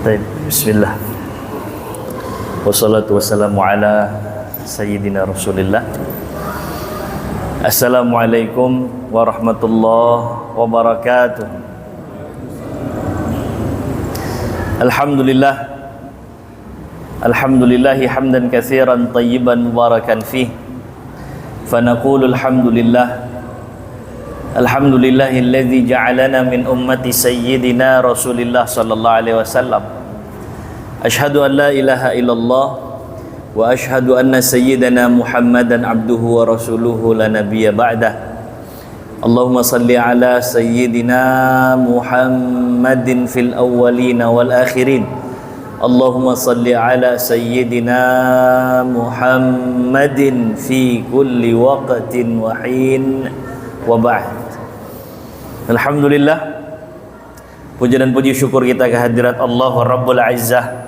Baik, bismillah. Wassalatu wassalamu ala sayyidina Rasulillah. Assalamualaikum warahmatullahi wabarakatuh. Alhamdulillah. Alhamdulillahi hamdan katsiran tayyiban mubarakan fih. Fa naqulu alhamdulillah. Alhamdulillahilladzi ja'alana min ummati sayyidina Rasulillah sallallahu alaihi wasallam. Asyhadu an la ilaha illallah wa asyhadu anna sayyidana Muhammadan abduhu wa rasuluhu la nabiyya ba'dah. Allahumma salli ala sayyidina Muhammadin fil awwalin wal akhirin. Allahumma salli ala sayyidina Muhammadin fi kulli waqtin wa hin wa ba'd. Alhamdulillah, puja dan puji syukur kita kehadirat Allah Rabbul Izzah.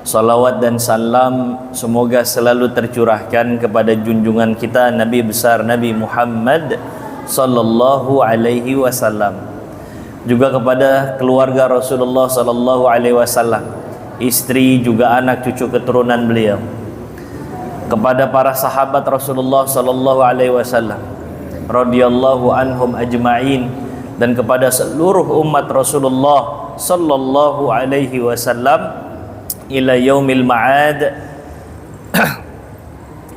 Salawat dan salam semoga selalu tercurahkan kepada junjungan kita Nabi besar Nabi Muhammad sallallahu alaihi wasallam, juga kepada keluarga Rasulullah sallallahu alaihi wasallam, istri juga anak cucu keturunan beliau, kepada para sahabat Rasulullah sallallahu alaihi wasallam radhiyallahu anhum ajma'in, dan kepada seluruh umat Rasulullah sallallahu alaihi wasallam ila yaumil ma'ad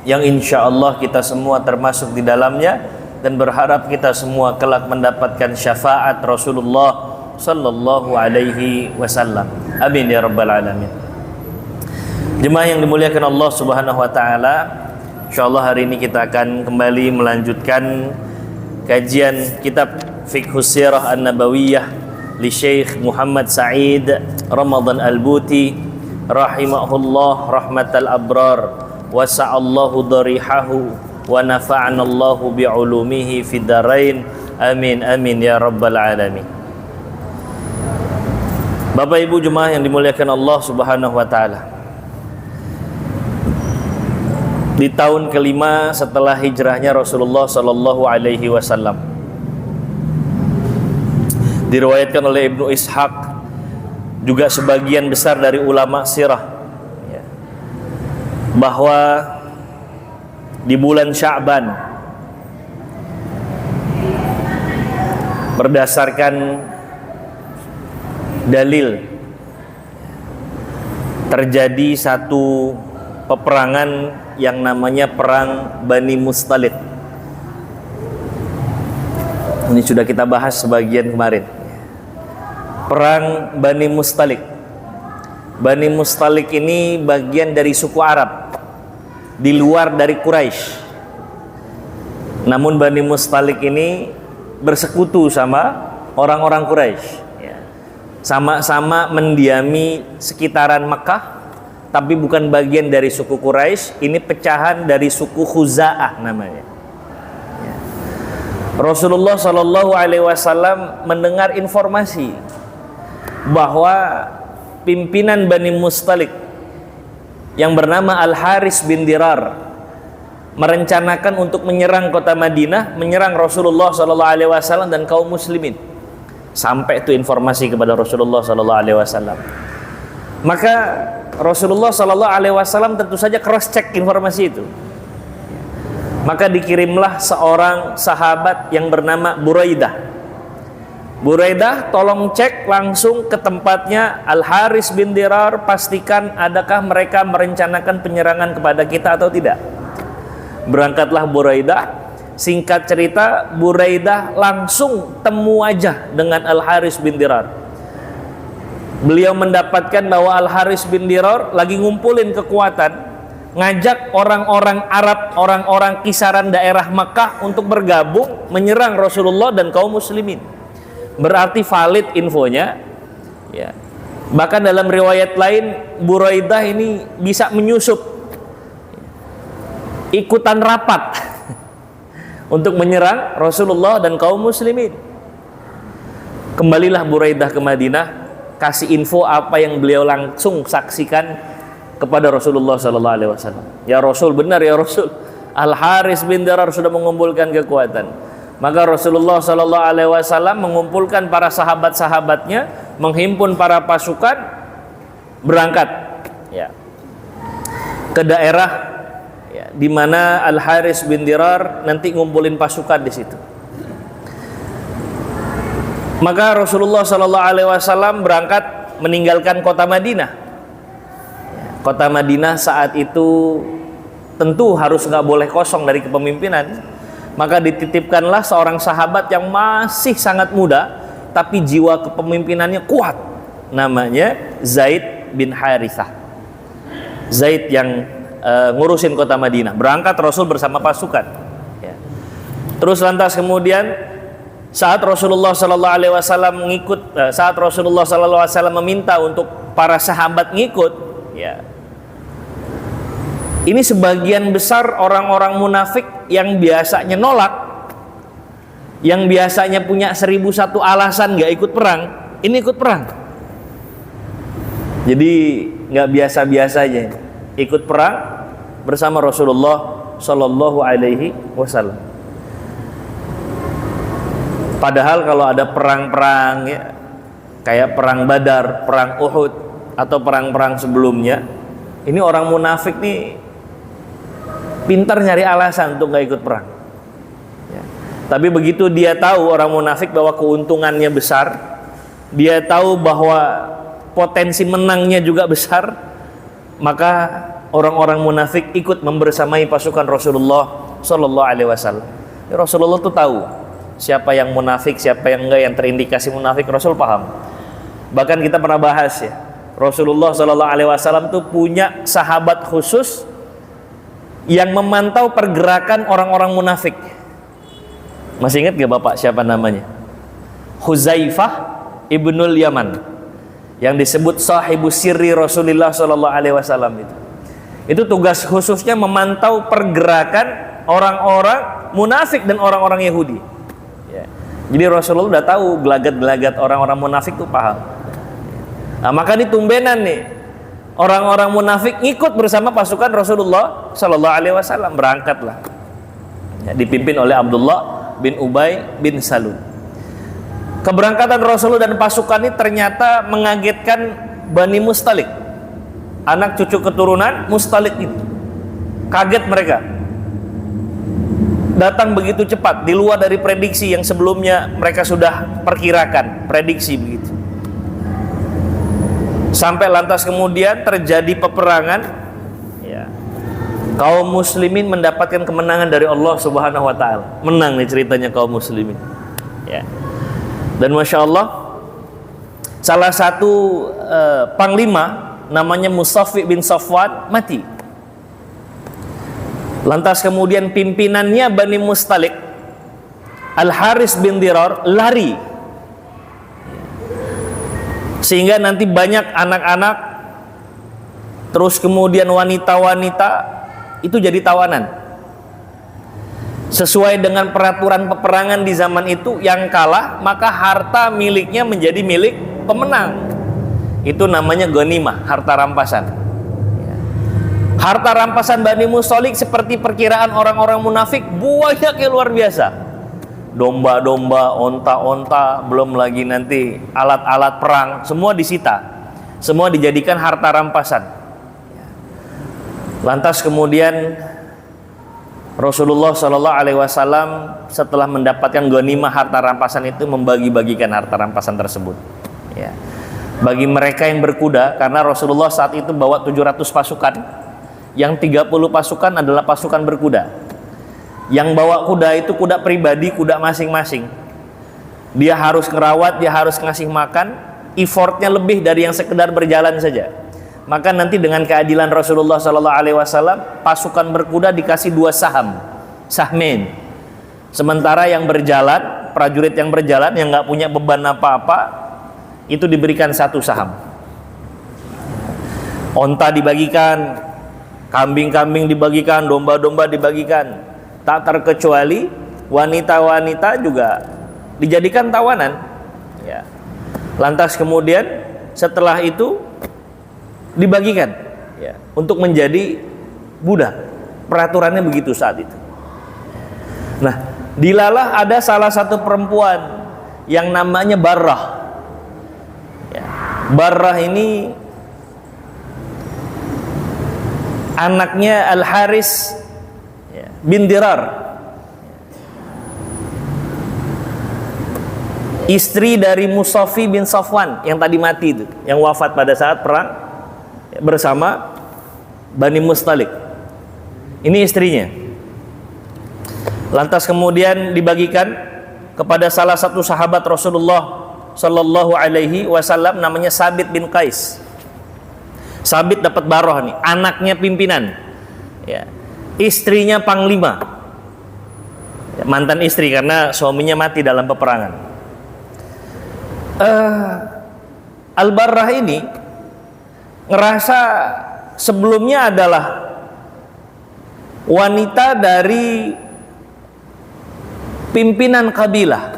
yang insyaallah kita semua termasuk di dalamnya, dan berharap kita semua kelak mendapatkan syafaat Rasulullah sallallahu alaihi wasallam. Amin ya rabbal alamin. Jemaah yang dimuliakan Allah Subhanahu wa taala, insyaallah hari ini kita akan kembali melanjutkan kajian kitab Fiqhus Sirah An-Nabawiyah li Syekh Muhammad Sa'id Ramadan Al-Buti rahimahullah rahmatal abrar, wasa'allahu darihahu wa nafa'anallahu bi'ulumihi fid darain. Amin amin ya rabbal alamin. Bapak Ibu jemaah yang dimuliakan Allah Subhanahu wa taala, di tahun kelima setelah hijrahnya Rasulullah sallallahu alaihi wasallam, diriwayatkan oleh Ibnu Ishaq, juga sebagian besar dari ulama sirah, bahwa di bulan Sya'ban berdasarkan dalil terjadi satu peperangan yang namanya perang Bani Mustalik. Ini sudah kita bahas sebagian kemarin. Perang Bani Mustalik. Bani Mustalik ini bagian dari suku Arab di luar dari Quraisy. Namun Bani Mustalik ini bersekutu sama orang-orang Quraisy, sama-sama mendiami sekitaran Mekah, tapi bukan bagian dari suku Quraisy. Ini pecahan dari suku Khuza'ah namanya. Rasulullah Shallallahu Alaihi Wasallam mendengar informasi bahwa pimpinan Bani Mustalik yang bernama Al-Haris bin Dirar merencanakan untuk menyerang kota Madinah, menyerang Rasulullah Shallallahu Alaihi Wasallam dan kaum muslimin. Sampai itu informasi kepada Rasulullah Shallallahu Alaihi Wasallam. Maka Rasulullah Shallallahu Alaihi Wasallam tentu saja cross check informasi itu. Maka dikirimlah seorang sahabat yang bernama Buraidah. Buraidah, tolong cek langsung ke tempatnya Al-Haris bin Dirar, pastikan adakah mereka merencanakan penyerangan kepada kita atau tidak. Berangkatlah Buraidah. Singkat cerita, Buraidah langsung temu wajah dengan Al-Haris bin Dirar. Beliau mendapatkan bahwa Al-Haris bin Dirar lagi ngumpulin kekuatan, ngajak orang-orang Arab, orang-orang kisaran daerah Makkah untuk bergabung menyerang Rasulullah dan kaum muslimin. Berarti valid infonya, ya. Bahkan dalam riwayat lain, Buraidah ini bisa menyusup, ikutan rapat untuk menyerang Rasulullah dan kaum muslimin. Kembalilah Buraidah ke Madinah, kasih info apa yang beliau langsung saksikan kepada Rasulullah Sallallahu Alaihi Wasallam. Ya Rasul, benar ya Rasul, Al-Haris bin Dirar sudah mengumpulkan kekuatan. Maka Rasulullah SAW mengumpulkan para sahabat-sahabatnya, menghimpun para pasukan, berangkat ya ke daerah ya, di mana Al Haris bin Dirar nanti ngumpulin pasukan di situ. Maka Rasulullah Shallallahu Alaihi Wasallam berangkat meninggalkan kota Madinah. Kota Madinah saat itu tentu harus nggak boleh kosong dari kepemimpinan. Maka dititipkanlah seorang sahabat yang masih sangat muda, tapi jiwa kepemimpinannya kuat. Namanya Zaid bin Harithah. Zaid yang ngurusin kota Madinah. Berangkat Rasul bersama pasukan. Ya. Terus lantas kemudian saat Rasulullah Sallallahu Alaihi Wasallam saat Rasulullah Sallallahu Alaihi Wasallam meminta untuk para sahabat ngikut, ya, ini sebagian besar orang-orang munafik yang biasanya nolak, yang biasanya punya 1001 alasan nggak ikut perang, ini ikut perang. Jadi nggak biasa-biasa aja, ikut perang bersama Rasulullah Sallallahu Alaihi Wasallam. Padahal kalau ada perang-perang ya, kayak perang Badar, perang Uhud, atau perang-perang sebelumnya, ini orang munafik nih pintar nyari alasan untuk nggak ikut perang. Ya. Tapi begitu dia tahu, orang munafik, bahwa keuntungannya besar, dia tahu bahwa potensi menangnya juga besar, maka orang-orang munafik ikut membersamai pasukan Rasulullah Sallallahu Alaihi Wasallam. Ya, Rasulullah tuh tahu siapa yang munafik, siapa yang enggak, yang terindikasi munafik, Rasul paham. Bahkan kita pernah bahas ya, Rasulullah Shallallahu Alaihi Wasallam tuh punya sahabat khusus yang memantau pergerakan orang-orang munafik. Masih ingat gak Bapak siapa namanya? Huzaifah ibnul Yaman, yang disebut sahibu sirri Rasulullah Shallallahu Alaihi Wasallam itu tugas khususnya memantau pergerakan orang-orang munafik dan orang-orang Yahudi. Jadi Rasulullah udah tahu gelagat-gelagat orang-orang munafik tuh paham. Nah, maka ditumbenan nih orang-orang munafik ikut bersama pasukan Rasulullah Sallallahu Alaihi Wasallam, berangkatlah. Ya, dipimpin oleh Abdullah bin Ubay bin Salul. Keberangkatan Rasulullah dan pasukan ini ternyata mengagetkan Bani Mustalik, anak cucu keturunan Mustalik itu. Kaget mereka. Datang begitu cepat, di luar dari prediksi yang sebelumnya mereka sudah perkirakan, prediksi begitu. Sampai lantas kemudian terjadi peperangan, ya. Kaum muslimin mendapatkan kemenangan dari Allah Subhanahu wa taala. Menang nih ceritanya kaum muslimin. Ya. Dan Masya Allah, salah satu panglima namanya Musafi bin Safwan mati. Lantas kemudian pimpinannya Bani Mustalik, Al Haris bin Dirar, lari. Sehingga nanti banyak anak-anak, terus kemudian wanita-wanita itu jadi tawanan. Sesuai dengan peraturan peperangan di zaman itu, yang kalah maka harta miliknya menjadi milik pemenang. Itu namanya ghanimah, harta rampasan. Harta rampasan Bani Mustalik seperti perkiraan orang-orang munafik banyak yang luar biasa. Domba-domba, onta-onta, belum lagi nanti alat-alat perang, semua disita. Semua dijadikan harta rampasan. Lantas kemudian Rasulullah Shallallahu Alaihi Wasallam setelah mendapatkan ghanimah harta rampasan itu membagi-bagikan harta rampasan tersebut. Ya. Bagi mereka yang berkuda, karena Rasulullah saat itu bawa 700 pasukan. Yang 30 pasukan adalah pasukan berkuda. Yang bawa kuda itu kuda pribadi, kuda masing-masing. Dia harus ngerawat, dia harus ngasih makan, effortnya lebih dari yang sekedar berjalan saja. Maka nanti dengan keadilan Rasulullah Sallallahu Alaihi Wasallam, pasukan berkuda dikasih 2 saham, sahmin. Sementara yang berjalan, prajurit yang berjalan yang nggak punya beban apa-apa, itu diberikan 1 saham. Onta dibagikan, kambing-kambing dibagikan, domba-domba dibagikan. Tak terkecuali wanita-wanita juga dijadikan tawanan. Ya. Lantas kemudian setelah itu dibagikan, ya, untuk menjadi budak. Peraturannya begitu saat itu. Nah, dilalah ada salah satu perempuan yang namanya Barrah. Ya. Barrah ini anaknya Al Haris bin Dirar, istri dari Musafi bin Safwan yang tadi mati itu, yang wafat pada saat perang bersama Bani Mustalik. Ini istrinya. Lantas kemudian dibagikan kepada salah satu sahabat Rasulullah Sallallahu Alaihi Wasallam, namanya Sabit bin Qais. Sabit dapat baroh nih, anaknya pimpinan, ya, istrinya panglima, ya, mantan istri karena suaminya mati dalam peperangan. Al-Barrah ini ngerasa sebelumnya adalah wanita dari pimpinan kabilah,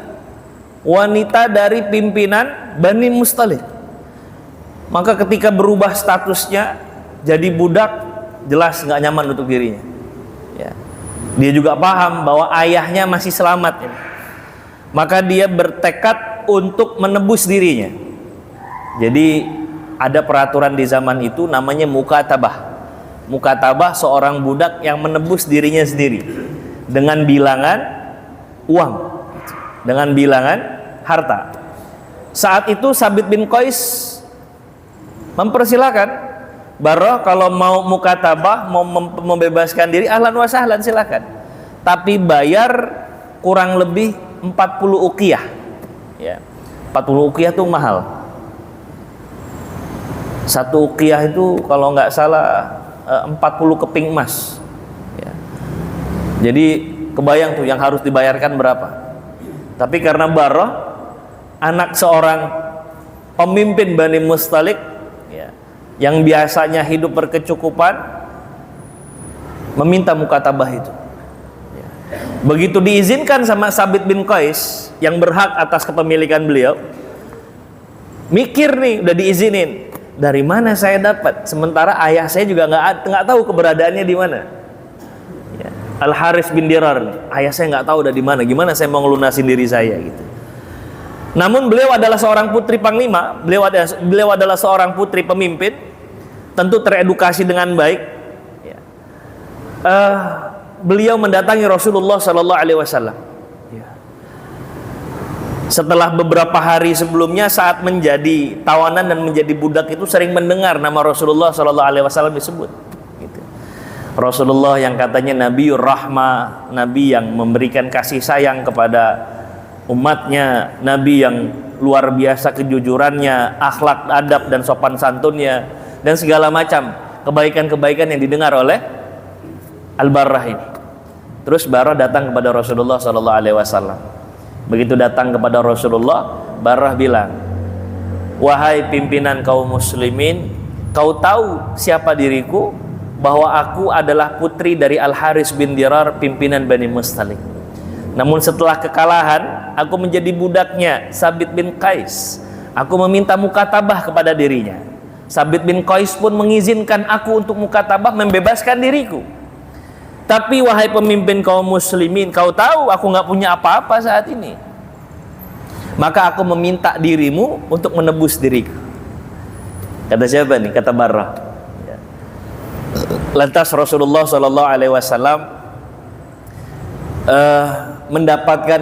wanita dari pimpinan Bani Mustalik. Maka ketika berubah statusnya jadi budak, jelas nggak nyaman untuk dirinya, ya. Dia juga paham bahwa ayahnya masih selamat, ya. Maka dia bertekad untuk menebus dirinya. Jadi ada peraturan di zaman itu namanya mukatabah. Mukatabah seorang budak yang menebus dirinya sendiri dengan bilangan uang, dengan bilangan harta. Saat itu Sabit bin Qais mempersilahkan Barrah kalau mau mukatabah, mau membebaskan diri, ahlan wa sahlan, silakan. Tapi bayar kurang lebih 40 uqiyah. Ya. 40 uqiyah itu mahal. Satu uqiyah itu kalau nggak salah 40 keping emas, ya. Jadi kebayang tuh yang harus dibayarkan berapa. Tapi karena Barrah anak seorang pemimpin Bani Mustalik, ya, yang biasanya hidup berkecukupan, meminta mukatabah itu, ya. Begitu diizinkan sama Sabit bin Qais yang berhak atas kepemilikan beliau, mikir nih, udah diizinin, dari mana saya dapat? Sementara ayah saya juga nggak tahu keberadaannya di mana. Ya. Al Haris bin Dirar, ayah saya nggak tahu udah di mana. Gimana saya mau ngelunasin diri saya gitu. Namun beliau adalah seorang putri panglima, beliau adalah seorang putri pemimpin, tentu teredukasi dengan baik. Ya. Beliau mendatangi Rasulullah Sallallahu Alaihi Wasallam. Setelah beberapa hari sebelumnya saat menjadi tawanan dan menjadi budak itu sering mendengar nama Rasulullah Sallallahu Alaihi Wasallam disebut, gitu. Rasulullah yang katanya Nabiur Rahmah, Nabi yang memberikan kasih sayang kepada umatnya, Nabi yang luar biasa kejujurannya, akhlak, adab dan sopan santunnya, dan segala macam kebaikan-kebaikan yang didengar oleh Al-Barrah ini. Terus Barrah datang kepada Rasulullah Sallallahu Alaihi Wasallam. Begitu datang kepada Rasulullah, Barrah bilang, wahai pimpinan kaum muslimin, kau tahu siapa diriku? Bahwa aku adalah putri dari Al Haris bin Dirar, pimpinan Bani Mustalik. Namun setelah kekalahan, aku menjadi budaknya Sabit bin Qais. Aku meminta mukatabah kepada dirinya. Sabit bin Qais pun mengizinkan aku untuk mukatabah, membebaskan diriku. Tapi wahai pemimpin kaum muslimin, kau tahu aku nggak punya apa-apa saat ini. Maka aku meminta dirimu untuk menebus diriku. Kata siapa nih? Kata Barrah. Lantas Rasulullah Sallallahu Alaihi Wasallam mendapatkan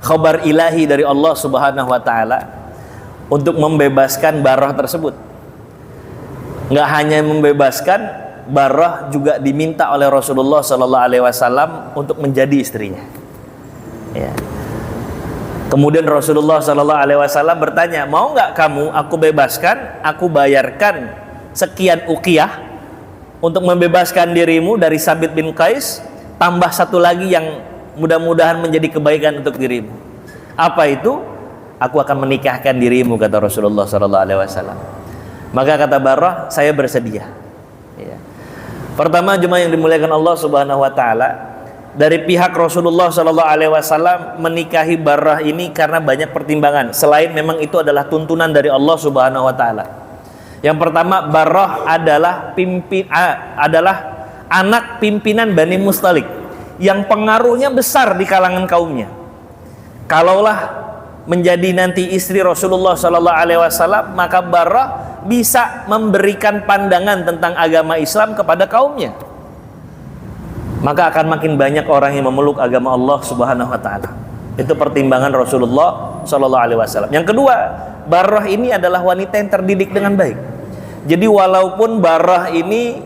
khabar ilahi dari Allah Subhanahu Wa Taala untuk membebaskan Barrah tersebut. Nggak hanya membebaskan, Barrah juga diminta oleh Rasulullah Sallallahu Alaihi Wasallam untuk menjadi istrinya. Ya. Kemudian Rasulullah Sallallahu Alaihi Wasallam bertanya, mau nggak kamu aku bebaskan, aku bayarkan sekian uqiyah untuk membebaskan dirimu dari Sabit bin Qais, tambah satu lagi yang mudah-mudahan menjadi kebaikan untuk dirimu. Apa itu? Aku akan menikahkan dirimu, kata Rasulullah Sallallahu Alaihi Wasallam. Maka kata Barrah, saya bersedia. Ya. Pertama, jemaah yang dimuliakan Allah Subhanahu Wa Taala, dari pihak Rasulullah Sallallahu Alaihi Wasallam menikahi Barrah ini karena banyak pertimbangan. Selain memang itu adalah tuntunan dari Allah Subhanahu Wa Taala. Yang pertama, Barrah adalah anak pimpinan Bani Mustalik yang pengaruhnya besar di kalangan kaumnya. Kalaulah menjadi nanti istri Rasulullah Sallallahu Alaihi Wasallam, maka Barrah bisa memberikan pandangan tentang agama Islam kepada kaumnya, maka akan makin banyak orang yang memeluk agama Allah Subhanahu wa taala. Itu pertimbangan Rasulullah Shallallahu alaihi wasallam. Yang kedua, Barrah ini adalah wanita yang terdidik dengan baik. Jadi walaupun Barrah ini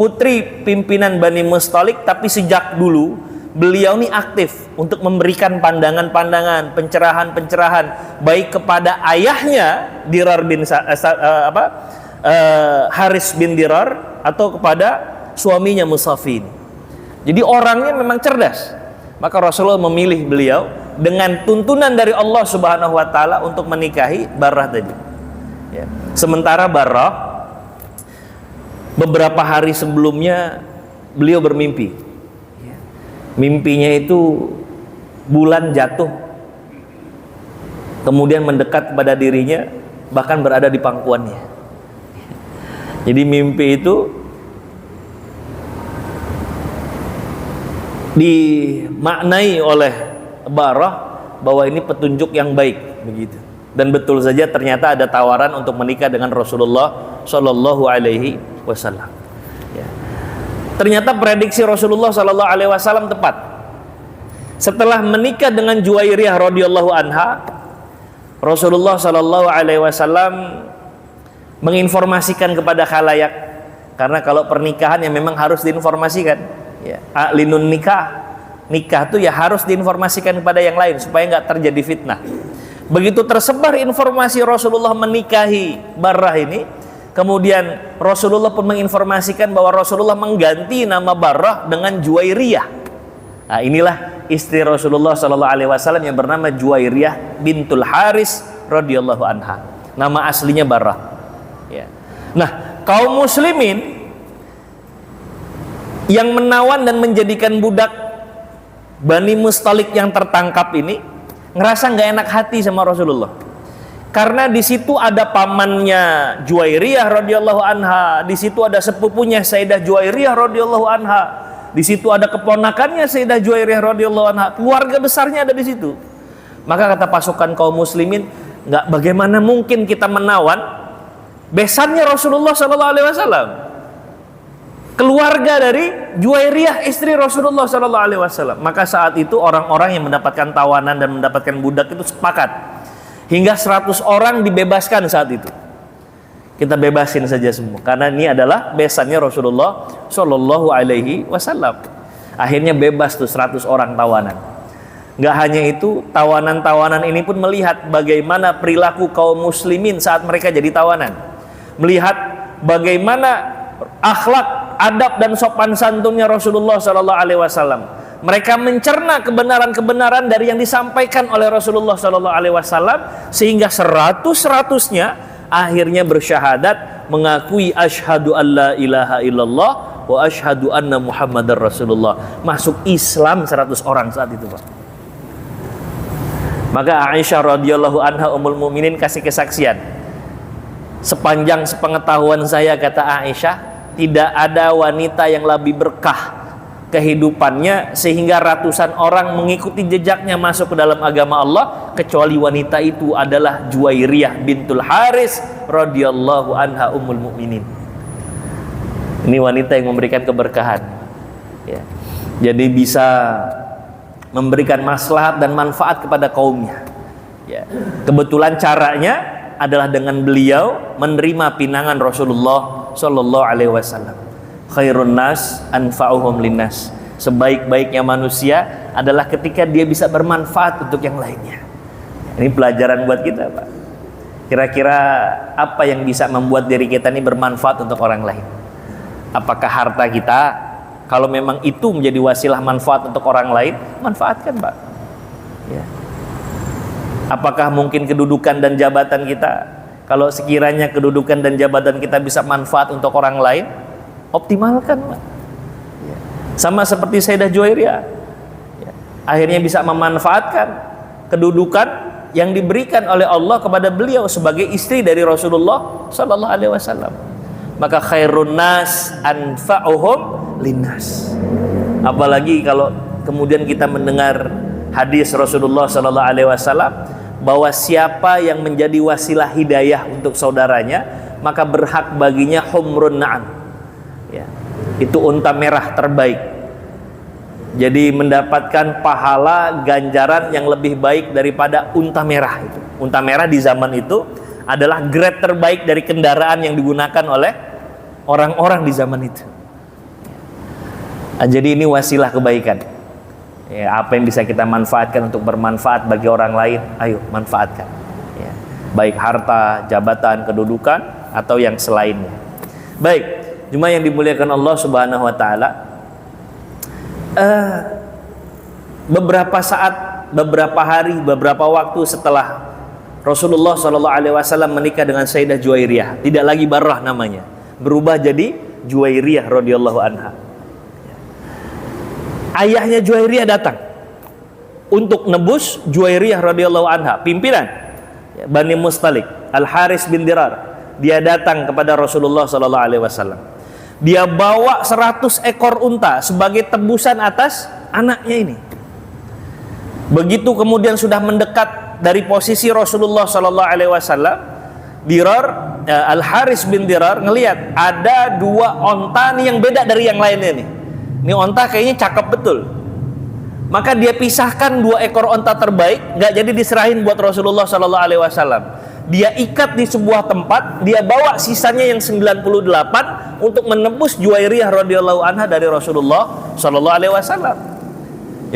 putri pimpinan Bani Mustalik, tapi sejak dulu beliau ini aktif untuk memberikan pandangan-pandangan, pencerahan-pencerahan baik kepada ayahnya Dirar bin Haris bin Dirar atau kepada suaminya Musafin. Jadi orangnya memang cerdas. Maka Rasulullah memilih beliau dengan tuntunan dari Allah Subhanahu wa taala untuk menikahi Barrah tadi. Ya. Sementara Barrah beberapa hari sebelumnya beliau bermimpi. Mimpinya itu bulan jatuh, kemudian mendekat pada dirinya, bahkan berada di pangkuannya. Jadi mimpi itu dimaknai oleh Barrah bahwa ini petunjuk yang baik, begitu. Dan betul saja ternyata ada tawaran untuk menikah dengan Rasulullah Shallallahu alaihi wasallam. Ternyata prediksi Rasulullah Sallallahu Alaihi Wasallam tepat. Setelah menikah dengan Juwairiyah radhiyallahu anha, Rasulullah Sallallahu Alaihi Wasallam menginformasikan kepada khalayak, karena kalau pernikahan yang memang harus diinformasikan. Ya, a'linun nikah tuh ya harus diinformasikan kepada yang lain supaya nggak terjadi fitnah. Begitu tersebar informasi Rasulullah menikahi Barrah ini, kemudian Rasulullah pun menginformasikan bahwa Rasulullah mengganti nama Barrah dengan Juwairiyah. Nah, inilah istri Rasulullah Sallallahu Alaihi Wasallam yang bernama Juwairiyah bintul Haris radhiyallahu anha. Nama aslinya Barrah. Ya. Nah, kaum muslimin yang menawan dan menjadikan budak Bani Mustalik yang tertangkap ini ngerasa nggak enak hati sama Rasulullah. Karena di situ ada pamannya Juwairiyah radhiyallahu anha, di situ ada sepupunya Sayyidah Juwairiyah radhiyallahu anha, di situ ada keponakannya Sayyidah Juwairiyah radhiyallahu anha, keluarga besarnya ada di situ. Maka kata pasukan kaum muslimin, nggak, bagaimana mungkin kita menawan besannya Rasulullah Sallallahu Alaihi Wasallam, keluarga dari Juwairiyah istri Rasulullah Sallallahu Alaihi Wasallam. Maka saat itu orang-orang yang mendapatkan tawanan dan mendapatkan budak itu sepakat. Hingga 100 orang dibebaskan saat itu. Kita bebasin saja semua, karena ini adalah besannya Rasulullah Shallallahu Alaihi Wasallam. Akhirnya bebas tuh 100 orang tawanan. Nggak hanya itu, tawanan-tawanan ini pun melihat bagaimana perilaku kaum muslimin saat mereka jadi tawanan. Melihat bagaimana akhlak, adab dan sopan santunnya Rasulullah Shallallahu Alaihi Wasallam. Mereka mencerna kebenaran-kebenaran dari yang disampaikan oleh Rasulullah Shallallahu Alaihi Wasallam, sehingga 100-100-nya akhirnya bersyahadat mengakui asyhadu alla ilaha illallah wa asyhadu anna muhammadar rasulullah. Masuk Islam 100 orang saat itu, Pak. Maka Aisyah radhiyallahu anha ummul mukminin kasih kesaksian. Sepanjang sepengetahuan saya, kata Aisyah, tidak ada wanita yang lebih berkah kehidupannya sehingga ratusan orang mengikuti jejaknya masuk ke dalam agama Allah, kecuali wanita itu adalah Juwairiyah bintul Haris radhiyallahu anha ummul mukminin. Ini wanita yang memberikan keberkahan, ya. Jadi bisa memberikan maslahat dan manfaat kepada kaumnya, ya. Kebetulan caranya adalah dengan beliau menerima pinangan Rasulullah Shallallahu Alaihi Wasallam. Khairun nas anfa'uhum linnas. Sebaik-baiknya manusia adalah ketika dia bisa bermanfaat untuk yang lainnya. Ini pelajaran buat kita, Pak. Kira-kira apa yang bisa membuat diri kita ini bermanfaat untuk orang lain? Apakah harta kita? Kalau memang itu menjadi wasilah manfaat untuk orang lain, manfaatkan, Pak. Ya. Apakah mungkin kedudukan dan jabatan kita? Kalau sekiranya kedudukan dan jabatan kita bisa manfaat untuk orang lain, optimalkan, Pak. Ya. Sama seperti Sayyidah Juwairiyah, ya. Akhirnya bisa memanfaatkan kedudukan yang diberikan oleh Allah kepada beliau sebagai istri dari Rasulullah Sallallahu Alaihi Wasallam. Maka khairun nas anfa'uhum linnas. Apalagi kalau kemudian kita mendengar hadis Rasulullah Sallallahu Alaihi Wasallam bahwa siapa yang menjadi wasilah hidayah untuk saudaranya, maka berhak baginya humrun na'am. Ya, itu unta merah terbaik. Jadi mendapatkan pahala ganjaran yang lebih baik daripada unta merah itu. Unta merah di zaman itu adalah grade terbaik dari kendaraan yang digunakan oleh orang-orang di zaman itu. Jadi ini wasilah kebaikan. Ya, apa yang bisa kita manfaatkan untuk bermanfaat bagi orang lain, ayo manfaatkan. Ya, baik harta, jabatan, kedudukan atau yang selainnya. Baik, cuma yang dimuliakan Allah Subhanahu wa taala, beberapa saat, beberapa hari, beberapa waktu setelah Rasulullah SAW menikah dengan Sayyidah Juwairiyah, tidak lagi Barrah namanya, berubah jadi Juwairiyah radhiyallahu anha. Ayahnya Juwairiyah datang untuk nebus Juwairiyah radhiyallahu anha, pimpinan Bani Mustalik, Al-Haris bin Dirar. Dia datang kepada Rasulullah SAW. Dia bawa 100 ekor unta sebagai tebusan atas anaknya ini. Begitu kemudian sudah mendekat dari posisi Rasulullah SAW, Al-Haris bin Dirar ngelihat ada 2 onta nih yang beda dari yang lainnya nih. Ini onta kayaknya cakep betul. Maka dia pisahkan 2 ekor onta terbaik, nggak jadi diserahin buat Rasulullah SAW. Dia ikat di sebuah tempat, dia bawa sisanya yang 98 untuk menebus Juwairiyah radhiyallahu anha dari Rasulullah SAW.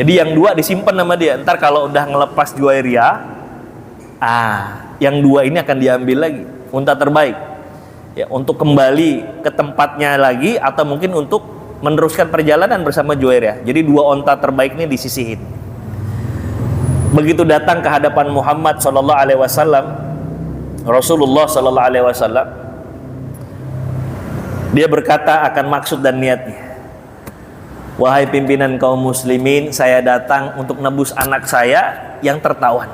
Jadi yang 2 disimpan sama dia. Ntar kalau udah ngelepas Juwairiyah, yang 2 ini akan diambil lagi, unta terbaik. Ya, untuk kembali ke tempatnya lagi atau mungkin untuk meneruskan perjalanan bersama Juwairiyah. Jadi 2 onta terbaik ini disisihin. Begitu datang ke hadapan Muhammad SAW, Rasulullah SAW, dia berkata akan maksud dan niatnya. Wahai pimpinan kaum muslimin, saya datang untuk nebus anak saya yang tertawan,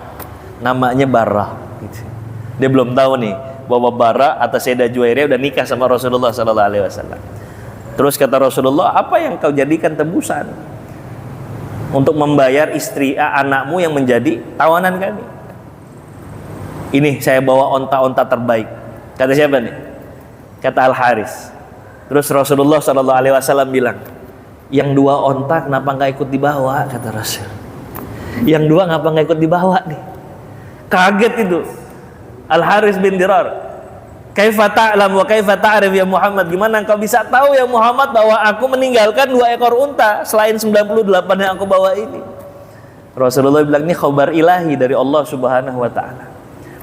namanya Barrah. Dia belum tahu nih bahwa Barrah atau Sayyidah Juwairiyah udah nikah sama Rasulullah SAW. Terus kata Rasulullah, apa yang kau jadikan tebusan untuk membayar istri anakmu yang menjadi tawanan kami? Ini saya bawa onta-onta terbaik. Kata siapa nih? Kata Al-Haris. Terus Rasulullah SAW bilang, yang 2 onta kenapa nggak ikut dibawa? Kata Rasul. Yang 2 kenapa nggak ikut dibawa nih? Kaget itu Al-Haris bin Dirar. Kaifa ta'lam wa kaifa ta'rif ya Muhammad? Gimana engkau bisa tahu ya Muhammad bahwa aku meninggalkan 2 ekor unta selain 98 yang aku bawa ini? Rasulullah bilang, ini khabar ilahi dari Allah Subhanahu wa taala.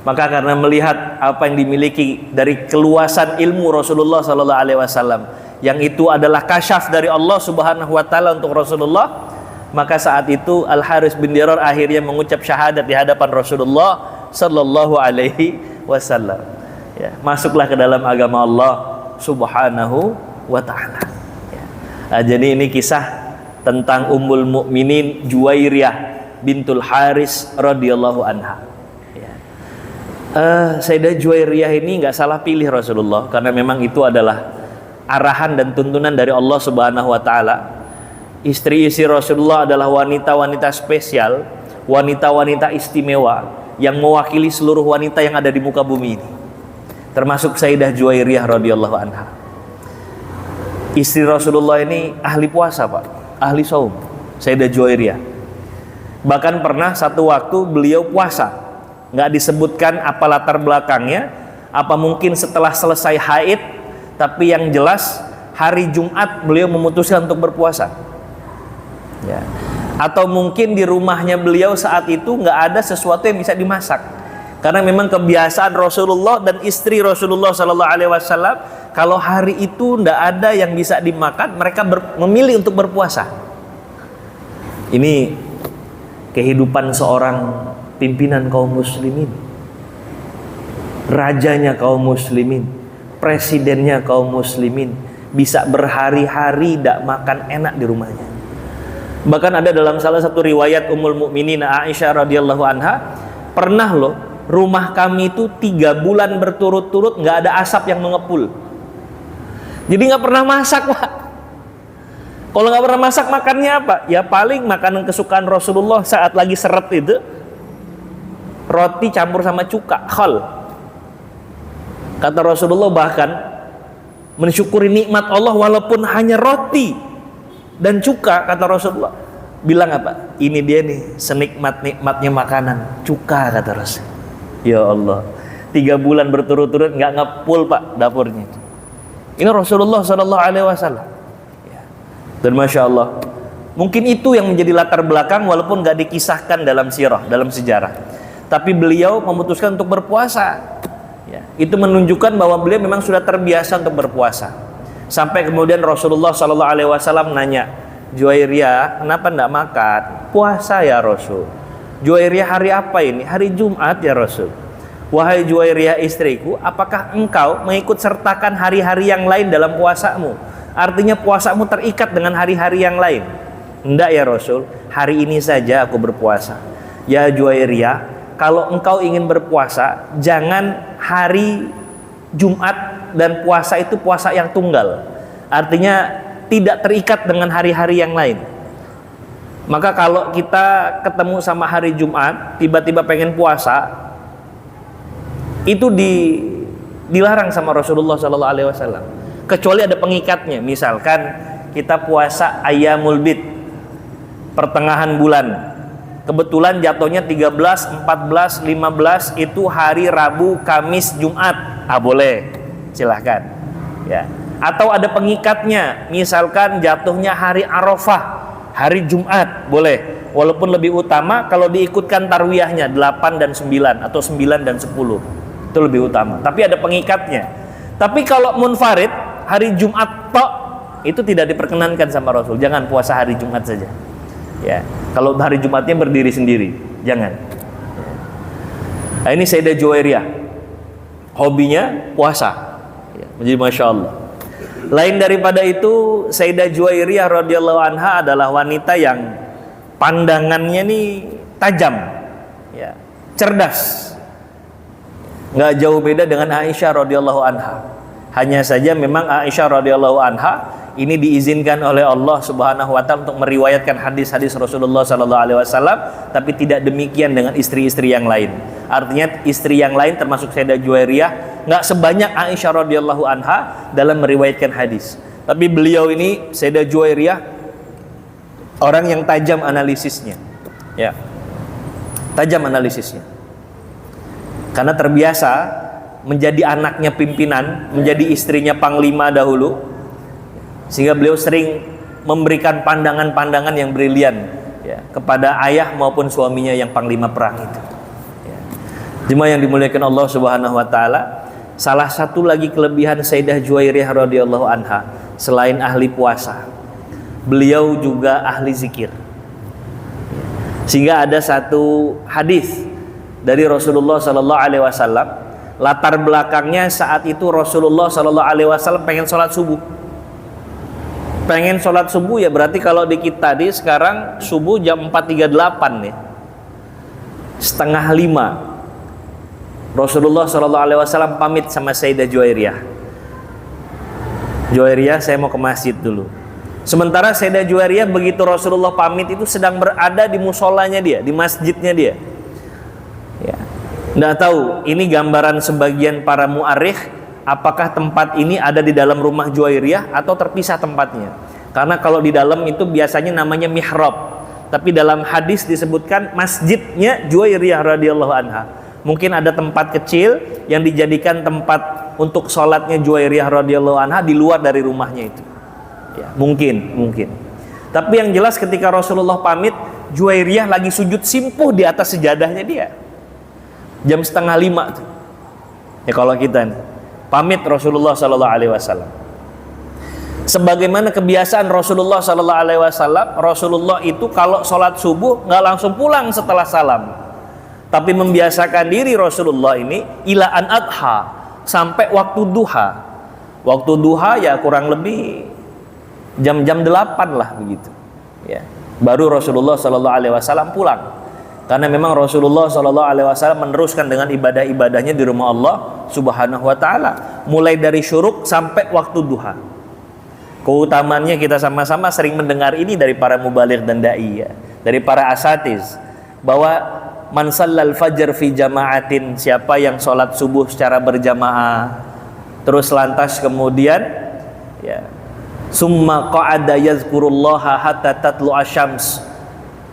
Maka karena melihat apa yang dimiliki dari keluasan ilmu Rasulullah SAW, yang itu adalah kasyaf dari Allah Subhanahu wa taala untuk Rasulullah, maka saat itu Al-Haris bin Dirar akhirnya mengucap syahadat di hadapan Rasulullah sallallahu alaihi wasallam. Ya, masuklah ke dalam agama Allah Subhanahu wa taala. Ya. Jadi ini kisah tentang Ummul Mukminin Juwairiyah bintul Haris radhiyallahu anha. Sayyidah Juwairiyah ini nggak salah pilih Rasulullah, karena memang itu adalah arahan dan tuntunan dari Allah Subhanahu wa taala. Istri-istri Rasulullah adalah wanita-wanita spesial, wanita-wanita istimewa yang mewakili seluruh wanita yang ada di muka bumi ini, termasuk Sayyidah Juwairiyah radhiyallahu anha. Istri Rasulullah ini ahli puasa, Pak, ahli saum. Sayyidah Juwairiyah bahkan pernah satu waktu beliau puasa, nggak disebutkan apa latar belakangnya, apa mungkin setelah selesai haid, tapi yang jelas hari Jumat beliau memutuskan untuk berpuasa. Ya. Atau mungkin di rumahnya beliau saat itu nggak ada sesuatu yang bisa dimasak, karena memang kebiasaan Rasulullah dan istri Rasulullah SAW, kalau hari itu nggak ada yang bisa dimakan, mereka memilih untuk berpuasa. Ini kehidupan seorang pimpinan kaum muslimin, rajanya kaum muslimin, presidennya kaum muslimin, bisa berhari-hari tidak makan enak di rumahnya. Bahkan ada dalam salah satu riwayat Ummul Mukminin Aisyah radhiyallahu anha, pernah loh rumah kami itu 3 bulan berturut-turut nggak ada asap yang mengepul. Jadi nggak pernah masak, Pak. Kalau nggak pernah masak, makannya apa? Ya paling makanan kesukaan Rasulullah saat lagi seret itu, roti campur sama cuka, khal. Kata Rasulullah bahkan mensyukuri nikmat Allah walaupun hanya roti dan cuka, kata Rasulullah. Bilang apa? Ini dia nih senikmat-nikmatnya makanan, cuka, kata Rasul. Ya Allah, 3 bulan berturut-turut nggak ngepul Pak dapurnya. Ini Rasulullah Shallallahu Alaihi Wasallam. Dan masya Allah, mungkin itu yang menjadi latar belakang walaupun nggak dikisahkan dalam sirah, dalam sejarah. Tapi beliau memutuskan untuk berpuasa. Ya, itu menunjukkan bahwa beliau memang sudah terbiasa untuk berpuasa. Sampai kemudian Rasulullah Shallallahu Alaihi Wasallam nanya, Juwairiyah, kenapa tidak makan? Puasa ya Rasul. Juwairiyah, hari apa ini? Hari Jumat ya Rasul. Wahai Juwairiyah istriku, apakah engkau mengikut sertakan hari-hari yang lain dalam puasamu? Artinya puasamu terikat dengan hari-hari yang lain. Enggak ya Rasul, hari ini saja aku berpuasa. Ya Juwairiyah, kalau engkau ingin berpuasa, jangan hari Jumat dan puasa itu puasa yang tunggal. Artinya tidak terikat dengan hari-hari yang lain. Maka kalau kita ketemu sama hari Jumat, tiba-tiba pengen puasa, itu dilarang sama Rasulullah Sallallahu Alaihi Wasallam. Kecuali ada pengikatnya. Misalkan kita puasa Ayyamul Bid, pertengahan bulan. Kebetulan jatuhnya 13, 14, 15 itu hari Rabu, Kamis, Jumat. Boleh, silahkan. Ya. Atau ada pengikatnya, misalkan jatuhnya hari Arafah, hari Jumat, boleh. Walaupun lebih utama kalau diikutkan tarwiyahnya 8 dan 9 atau 9 dan 10. Itu lebih utama. Tapi ada pengikatnya. Tapi kalau munfarid, hari Jumat tok, itu tidak diperkenankan sama Rasul. Jangan puasa hari Jumat saja. Ya. Kalau hari Jumatnya berdiri sendiri, jangan. Nah, ini Sayyidah Juwairiyah. Hobinya puasa. Ya, menjadi masya Allah. Lain daripada itu, Sayyidah Juwairiyah radhiyallahu anha adalah wanita yang pandangannya nih tajam, ya, cerdas. Nggak jauh beda dengan Aisyah radhiyallahu anha. Hanya saja memang Aisyah radhiyallahu anha ini diizinkan oleh Allah Subhanahu wa taala untuk meriwayatkan hadis-hadis Rasulullah sallallahu alaihi wasallam, tapi tidak demikian dengan istri-istri yang lain. Artinya istri yang lain termasuk Sayyidah Juwairiyah nggak sebanyak Aisyah radhiyallahu anha dalam meriwayatkan hadis. Tapi beliau ini Sayyidah Juwairiyah orang yang tajam analisisnya. Ya. Tajam analisisnya. Karena terbiasa menjadi anaknya pimpinan, menjadi istrinya panglima dahulu, sehingga beliau sering memberikan pandangan-pandangan yang brilian, ya, kepada ayah maupun suaminya yang panglima perang itu. Ya. Jemaah yang dimuliakan Allah Subhanahu wa taala, salah satu lagi kelebihan Sayyidah Juwairiyah radhiyallahu anha, selain ahli puasa, beliau juga ahli zikir. Sehingga ada satu hadis dari Rasulullah sallallahu alaihi wasallam, latar belakangnya saat itu Rasulullah sallallahu alaihi wasallam pengen sholat subuh. Pengen sholat subuh ya berarti kalau di kita di sekarang subuh jam 4.38 nih, 4:30. Rasulullah Shallallahu Alaihi Wasallam pamit sama Sayyidah Juwairiyah. Juwairiyah, saya mau ke masjid dulu. Sementara Sayyidah Juwairiyah begitu Rasulullah pamit itu sedang berada di musolanya dia, di masjidnya dia. Ya. Nggak tahu ini gambaran sebagian para mu'arikh, apakah tempat ini ada di dalam rumah Juwairiyah atau terpisah tempatnya. Karena kalau di dalam itu biasanya namanya mihrab, tapi dalam hadis disebutkan masjidnya Juwairiyah radhiyallahu anha. Mungkin ada tempat kecil yang dijadikan tempat untuk sholatnya Juwairiyah radhiyallahu anha di luar dari rumahnya itu. Ya, mungkin. Tapi yang jelas ketika Rasulullah pamit, Juwairiyah lagi sujud simpuh di atas sejadahnya dia. Jam 4:30 tuh. Ya kalau kita nih, pamit Rasulullah Sallallahu Alaihi Wasallam. Sebagaimana kebiasaan Rasulullah Sallallahu Alaihi Wasallam, Rasulullah itu kalau sholat subuh nggak langsung pulang setelah salam, tapi membiasakan diri Rasulullah ini ila an adha, sampai waktu duha. Waktu duha ya kurang lebih jam-jam 8 lah begitu. Ya, baru Rasulullah Sallallahu Alaihi Wasallam pulang. Karena memang Rasulullah Shallallahu Alaihi Wasallam meneruskan dengan ibadah-ibadahnya di rumah Allah Subhanahu Wa Taala, mulai dari syuruk sampai waktu duha. Keutamannya kita sama-sama sering mendengar ini dari para mubaligh dan dai, ya, dari para asatiz, bahwa man sallal fajr fi jama'atin, siapa yang sholat subuh secara berjamaah, terus lantas kemudian ya, summa qa'ada yazkurullaha hatta tatlu asyams,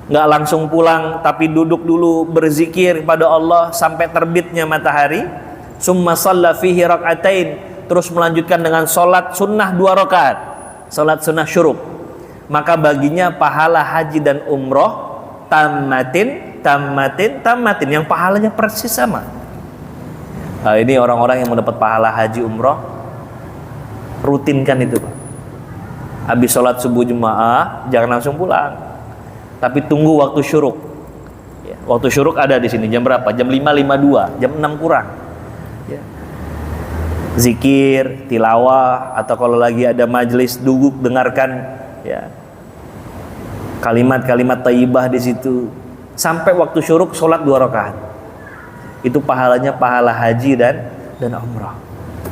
nggak langsung pulang tapi duduk dulu berzikir kepada Allah sampai terbitnya matahari. Summa shalla fihi rak'atain, terus melanjutkan dengan sholat sunnah 2 rakaat, sholat sunnah syuruk, maka baginya pahala haji dan umroh tamatin, yang pahalanya persis sama. Nah, ini orang-orang yang mendapat pahala haji umroh, rutinkan itu Pak. Habis sholat subuh jemaah jangan langsung pulang, tapi tunggu waktu syuruk ya, waktu syuruk ada di sini jam berapa? Jam 5.52, jam 6 kurang ya. Zikir, tilawah, atau kalau lagi ada majelis duduk dengarkan ya, kalimat-kalimat thayyibah di situ sampai waktu syuruk, sholat 2 rakaat. Itu pahalanya pahala haji dan umrah.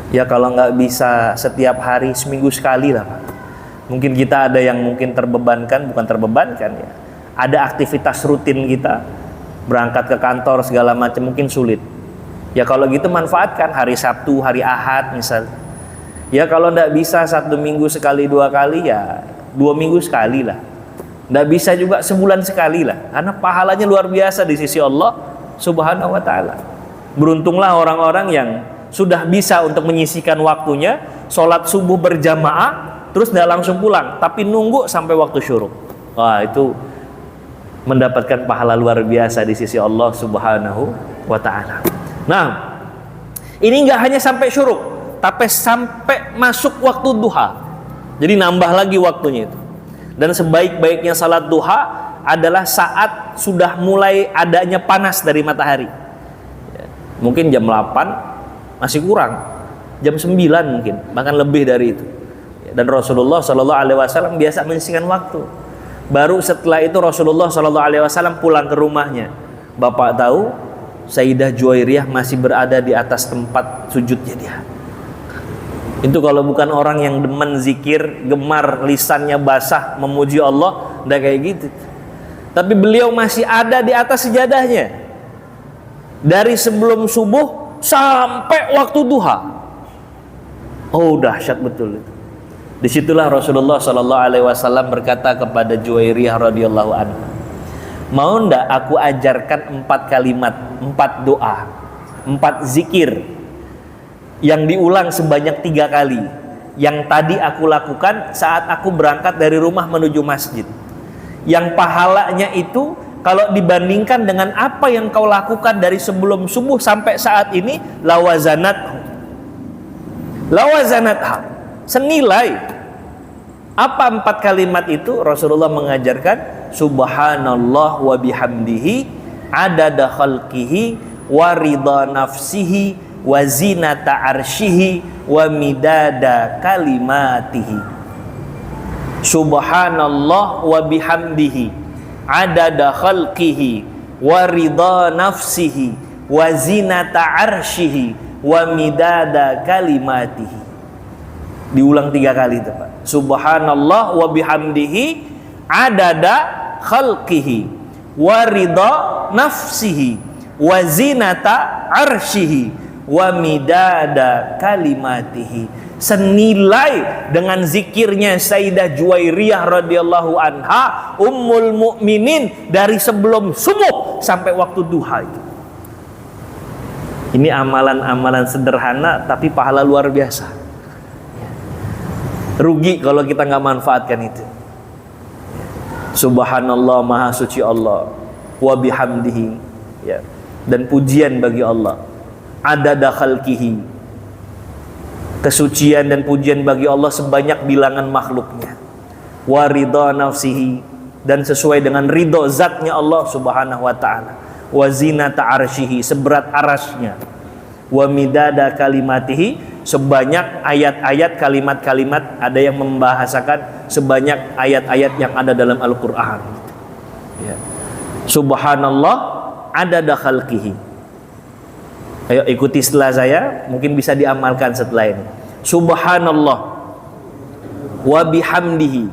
Ya kalau nggak bisa setiap hari, seminggu sekali lah Pak. Mungkin kita ada yang mungkin terbebankan, bukan terbebankan ya, ada aktivitas rutin kita, berangkat ke kantor segala macam, mungkin sulit. Ya kalau gitu manfaatkan hari Sabtu, hari Ahad misal. Ya kalau nggak bisa 1 minggu sekali 2 kali, ya 2 minggu sekali lah. Nggak bisa juga sebulan sekali lah, karena pahalanya luar biasa di sisi Allah Subhanahu wa ta'ala. Beruntunglah orang-orang yang sudah bisa untuk menyisihkan waktunya sholat subuh berjamaah, terus nggak langsung pulang, tapi nunggu sampai waktu syuruk. Wah, itu mendapatkan pahala luar biasa di sisi Allah Subhanahu wa ta'ala. Nah, ini nggak hanya sampai syuruk, tapi sampai masuk waktu duha. Jadi nambah lagi waktunya itu. Dan sebaik-baiknya salat duha adalah saat sudah mulai adanya panas dari matahari ya, mungkin jam 8 masih kurang, jam 9 mungkin, bahkan lebih dari itu ya. Dan Rasulullah SAW biasa menyisihkan waktu. Baru setelah itu Rasulullah SAW pulang ke rumahnya. Bapak tahu Sayyidah Juwairiyah masih berada di atas tempat sujudnya dia. Itu kalau bukan orang yang demen zikir, gemar lisannya basah memuji Allah, udah kayak gitu. Tapi beliau masih ada di atas sejadahnya dari sebelum subuh sampai waktu duha. Oh, dahsyat betul itu. Disitulah Rasulullah SAW berkata kepada Juwairiyah radhiyallahu anha, mau ndak aku ajarkan 4 kalimat, 4 doa, 4 zikir yang diulang sebanyak 3 kali, yang tadi aku lakukan saat aku berangkat dari rumah menuju masjid, yang pahalanya itu kalau dibandingkan dengan apa yang kau lakukan dari sebelum subuh sampai saat ini, lawazanatha, senilai. Apa 4 kalimat itu? Rasulullah mengajarkan subhanallah wa bihamdihi adada khalqihi wa ridha nafsihi wa zinata arshihi wa midada kalimatihi. Subhanallah wa bihamdihi adada khalqihi wa ridha nafsihi wa zinata arshihi wa midada kalimatihi. Diulang 3 kali itu Pak. Subhanallah wa bihamdihi adada khalqihi wa ridha nafsihi wa zinata arshihi wa midada kalimatihi. Senilai dengan zikirnya Sayyidah Juwairiyah radhiyallahu anha, ummul mukminin, dari sebelum subuh sampai waktu duha itu. Ini amalan-amalan sederhana tapi pahala luar biasa. Rugi kalau kita nggak manfaatkan itu. Subhanallah, maha suci Allah, wa bihamdihi ya, dan pujian bagi Allah, adada khalqihi, kesucian dan pujian bagi Allah sebanyak bilangan makhluknya, wa ridha nafsihi, dan sesuai dengan ridho zatnya Allah Subhanahu wa ta'ala, wa zinata arshihi, seberat arasnya, wa midada kalimatihi, sebanyak ayat-ayat kalimat-kalimat, ada yang membahasakan sebanyak ayat-ayat yang ada dalam Al-Quran ya. Subhanallah adada khalqihi. Ayo ikuti setelah saya, mungkin bisa diamalkan setelah ini. Subhanallah wa bihamdihi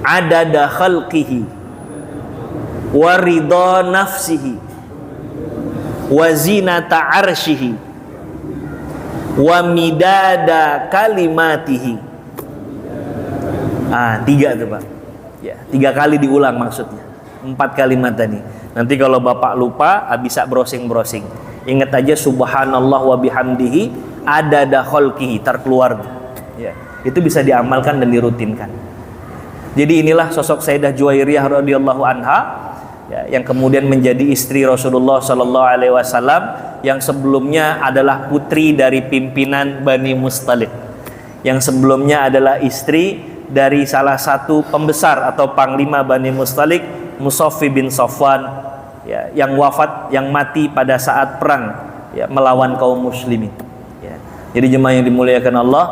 adada khalqihi wa ridha nafsihi wa zinata arsyihi wa midada kalimatihi. Tiga tuh Pak ya, 3 kali diulang maksudnya, 4 kalimat tadi. Nanti kalau Bapak lupa bisa browsing. Ingat aja subhanallah wa bihamdihi adada khalqihi, terkeluar ya. Itu bisa diamalkan dan dirutinkan. Jadi inilah sosok Sayyidah Juwairiyah radhiyallahu anha ya, yang kemudian menjadi istri Rasulullah sallallahu alaihi wasallam, yang sebelumnya adalah putri dari pimpinan Bani Mustalik, yang sebelumnya adalah istri dari salah satu pembesar atau panglima Bani Mustalik, Musaffi bin Safwan ya, yang wafat, yang mati pada saat perang ya, melawan kaum muslimin ya. Jadi jemaah yang dimuliakan Allah,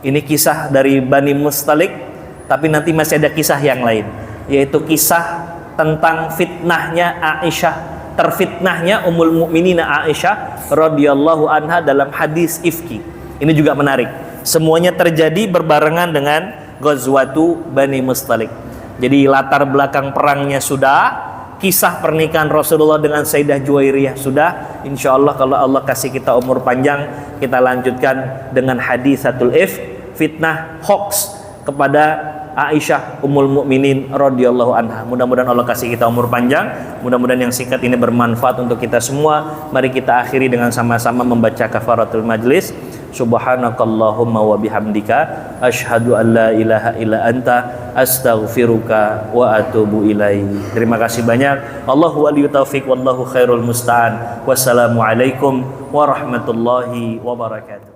ini kisah dari Bani Mustalik. Tapi nanti masih ada kisah yang lain, yaitu kisah tentang fitnahnya Aisyah, terfitnahnya Ummul Mukminin Aisyah radhiyallahu anha dalam hadis ifki. Ini juga menarik. Semuanya terjadi berbarengan dengan Ghazwatu Bani Mustalik. Jadi latar belakang perangnya sudah, kisah pernikahan Rasulullah dengan Sayyidah Juwairiyah sudah. Insya Allah kalau Allah kasih kita umur panjang, kita lanjutkan dengan hadisatul ifk, fitnah hoax kepada Aisyah Ummul Mukminin radhiyallahu anha. Mudah-mudahan Allah kasih kita umur panjang, mudah-mudahan yang singkat ini bermanfaat untuk kita semua. Mari kita akhiri dengan sama-sama membaca kafaratul majlis. Subhanakallahumma wa bihamdika asyhadu an la ilaha illa anta astaghfiruka wa atubu ilaik. Terima kasih banyak. Allahu waliyut taufiq wallahu khairul musta'an. Wassalamualaikum warahmatullahi wabarakatuh.